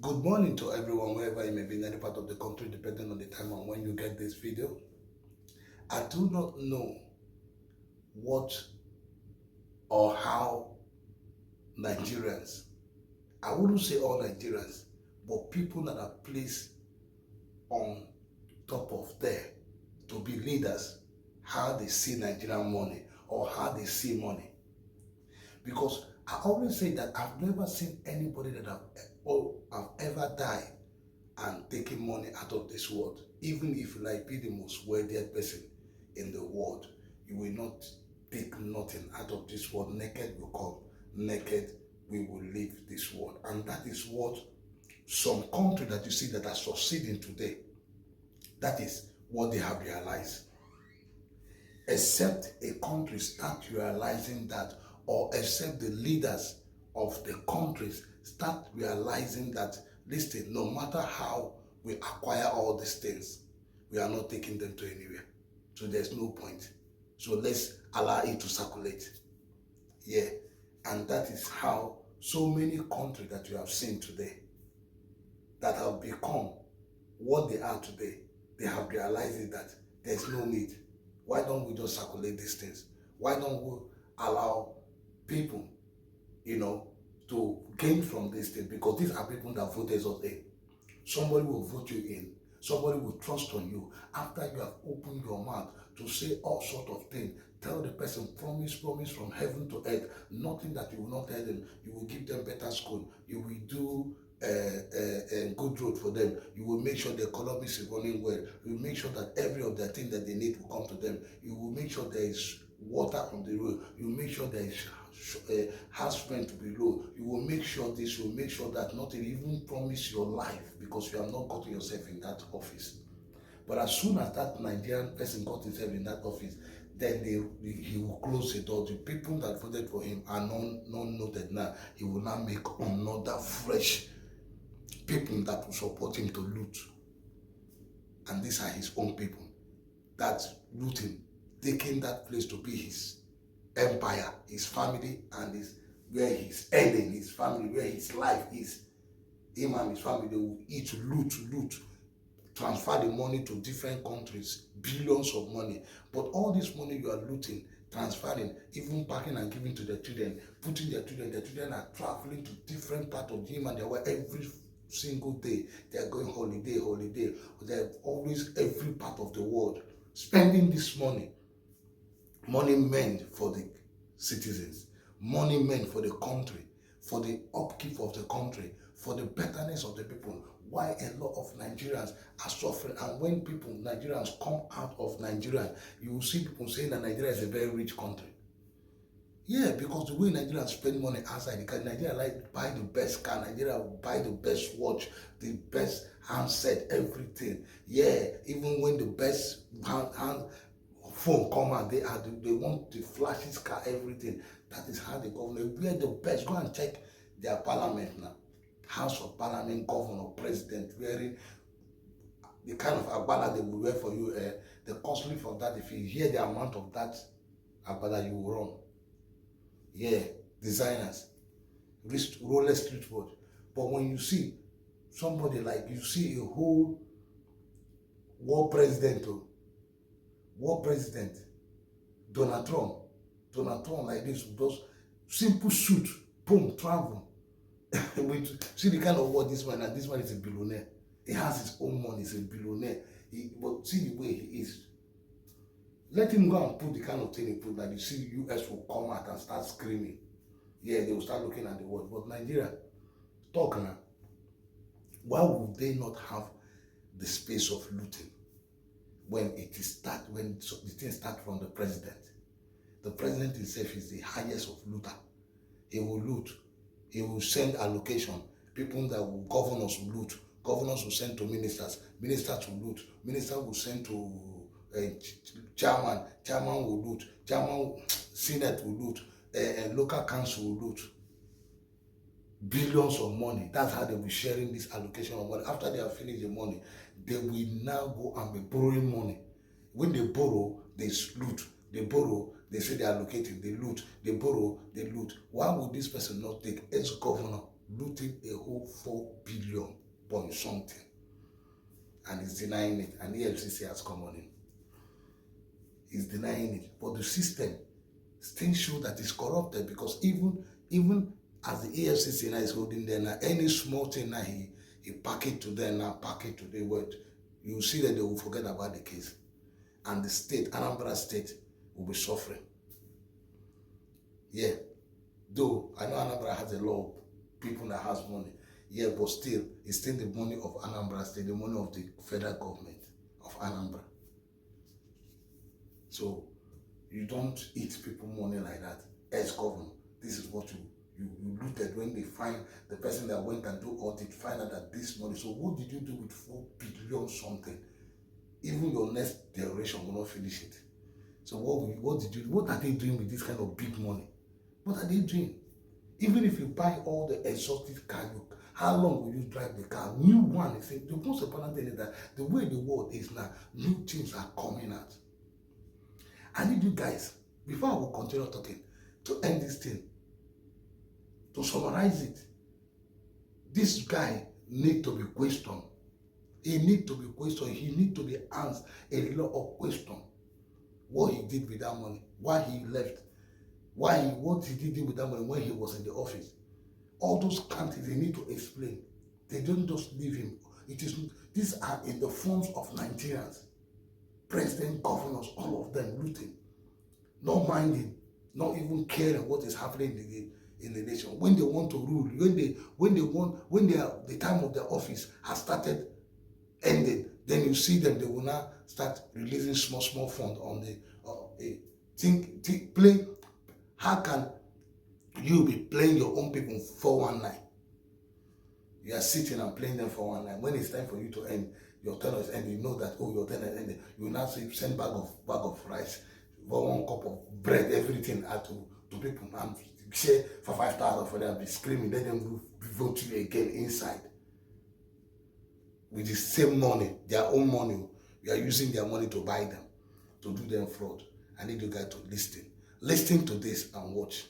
Good morning to everyone, wherever you may be in any part of the country, depending on the time and when you get this video. I do not know what or how Nigerians, I wouldn't say all Nigerians, but people that are placed on top of there to be leaders, how they see Nigerian money or how they see money. Because I always say that I've never seen anybody that have ever died and taking money out of this world. Even if you like be the most wealthiest person in the world, you will not take nothing out of this world. Naked will come, naked we will leave this world. And that is what some country that you see that are succeeding today, that is what they have realized. Except a country start realizing that, or except the leaders of the countries start realizing that, listen, no matter how we acquire all these things, we are not taking them to anywhere. So there's no point. So let's allow it to circulate. Yeah. And that is how so many countries that you have seen today that have become what they are today, they have realized that there's no need. Why don't we just circulate these things? Why don't we allow people, to gain from these things? Because these are people that voted us in. Somebody will vote you in. Somebody will trust on you. After you have opened your mouth to say all sorts of things, tell the person, promise from heaven to earth, nothing that you will not tell them. You will give them better school. You will do a good road for them. You will make sure the economy is running well. You will make sure that every of the things that they need will come to them. You will make sure there is water on the road. You will make sure there is house rent to be low. You will make sure this, you will make sure that. Not even promise your life, because you have not gotten yourself in that office. But as soon as that Nigerian person got himself in that office, then he will close the door. The people that voted for him are non-noted now. He will now make another fresh people that will support him to loot. And these are his own people that looting, taking that place to be his empire, his family, and where he's ending, his family, where his life is. Him and his family, they will eat, loot, transfer the money to different countries, billions of money. But all this money you are looting, transferring, even packing and giving to the children, putting the children are traveling to different parts of him and their wife every single day. They are going holiday. They're always every part of the world, spending this money meant for the citizens, money meant for the country, for the upkeep of the country, for the betterness of the people. Why a lot of Nigerians are suffering. And when Nigerians come out of Nigeria, you will see people saying that Nigeria is a very rich country. Yeah, because the way Nigerians spend money outside the country, Nigeria like buy the best car, Nigeria buy the best watch, the best handset, everything. Yeah, even when the best phone come out, they want the flashiest car, everything. That is how the government, we are the best. Go and check their parliament now. House of Parliament, governor, president, wearing the kind of agbada they will wear for you. The costly for that, if you hear the amount of that agbada, you will run. Yeah, designers, Rolex street watch. But when you see somebody like, you see a whole war president, Donald Trump like this, with those simple suit, boom, travel. See the kind of what this man, and this man is a billionaire. He has his own money, he's a billionaire. But see the way he is. Let him go and put the kind of thing he put, that you see US will come out and start screaming. Yeah, they will start looking at the world. But Nigeria, talk now. Why would they not have the space of looting when the thing starts from the president? The president himself is the highest of looter. He will loot. He will send allocation. People that will, governors will loot. Governors will send to ministers. Ministers will loot. Ministers will send to chairman. Chairman will loot. Senate will loot. Local council will loot. Billions of money. That's how they will be sharing this allocation of money. After they have finished the money, they will now go and be borrowing money. When they borrow, they loot. They borrow, they say they are allocating, they loot, they borrow, they loot. Why would this person not take ex-governor looting a whole 4 billion point something, and he's denying it, and the EFCC has come on him. He's denying it, but the system still shows that it's corrupted, because even as the EFCC now is holding there now, any small thing now he pack it to them now, pack it to the word, you see that they will forget about the case, and the state, Anambra state, will be suffering. Yeah, though I know Anambra has a lot of people that has money, yeah, but still, it's still the money of Anambra state, the money of the federal government of Anambra. So you don't eat people money like that. As governor, this is what you looted. When they find the person that went and do audit, find out that this money. So what did you do with 4 billion something? Even your next generation will not finish it. So what are they doing with this kind of big money? What are they doing? Even if you buy all the exotic cars, how long will you drive the car? New one. The most important thing is that the way the world is now, new things are coming out. I need you guys, before I will continue talking, to end this thing, to summarize it. This guy needs to be questioned. He needs to be questioned. He needs to be asked a lot of questions. What he did with that money, why he left, what he did with that money when he was in the office. All those countries, they need to explain. They don't just leave him. These are in the forms of Nigerians. President, governors, all of them looting, not minding, not even caring what is happening in the nation. When they want to rule, when the time of their office has started ending, then you see them. They will now start releasing small funds on the play. How can you be playing your own people 419? You are sitting and playing them 419. When it's time for you to end, your turn is ending, you know that, oh, your turn is ending. You now send bag of rice, 1 cup of bread, everything out to people, and share for 5,000 for them, be screaming, let them vote you again inside. With the same money, their own money, you are using their money to buy them, to do them fraud. I need you guys to listen. Listen to this and watch.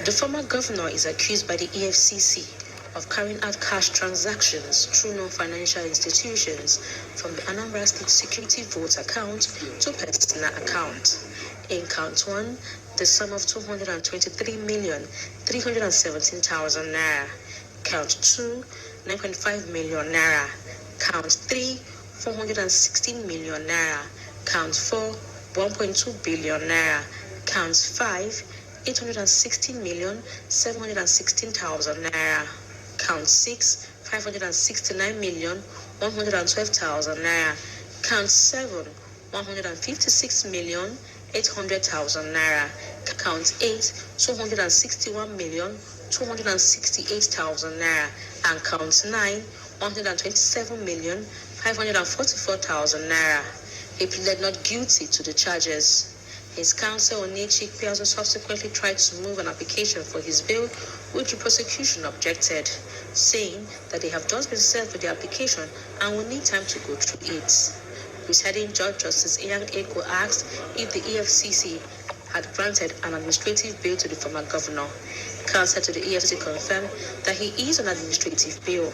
The former governor is accused by the EFCC of carrying out cash transactions through non-financial institutions from the Anambra State Security Vote account to personal account. In count 1, the sum of 223,317,000 naira. Count 2, 9.5 million naira. Count 3, 416 million naira. Count 4, 1.2 billion naira. Count 5, 860,716,000 naira. Count 6, 569,112,000 naira. Count 7, 156,800,000 naira. Count 8, 261,268,000 naira. And count 9, 127,544,000 naira. He pleaded not guilty to the charges. His counsel, Onichi also subsequently tried to move an application for his bail, which the prosecution objected, saying that they have just been served with the application and will need time to go through it. Presiding Judge Justice Ian Eko asked if the EFCC had granted an administrative bail to the former governor. Counsel to the EFCC confirmed that he is on administrative bail.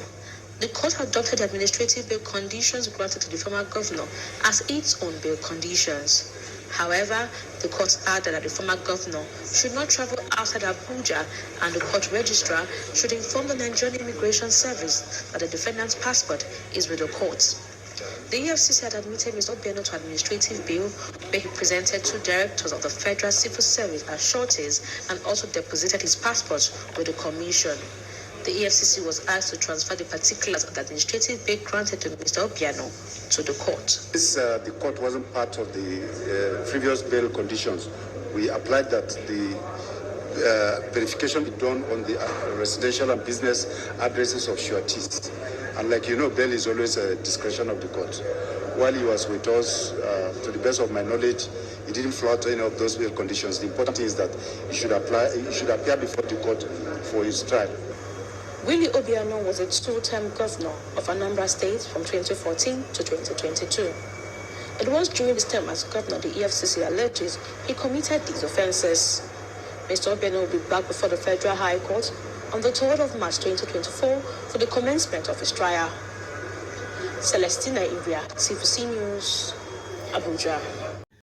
The court adopted the administrative bail conditions granted to the former governor as its own bail conditions. However, the court added that the former governor should not travel outside Abuja, and the court registrar should inform the Nigerian Immigration Service that the defendant's passport is with the court. The EFCC had admitted Mr. Obiano to administrative bail, where he presented 2 directors of the Federal Civil Service as sureties and also deposited his passport with the commission. The EFCC was asked to transfer the particulars of the administrative bail granted to Mr. Obiano to the court. The court wasn't part of the previous bail conditions. We applied that the verification be done on the residential and business addresses of sureties. And like you know, bail is always a discretion of the court. While he was with us, to the best of my knowledge, he didn't flout any of those bail conditions. The important thing is that he should appear before the court for his trial. Willie Obiano was a 2-term governor of Anambra State from 2014 to 2022. It was during his term as governor the EFCC alleges he committed these offences. Mr. Obiano will be back before the Federal High Court on the 3rd of March 2024 for the commencement of his trial. Celestina Ivria, CVC News, Abuja.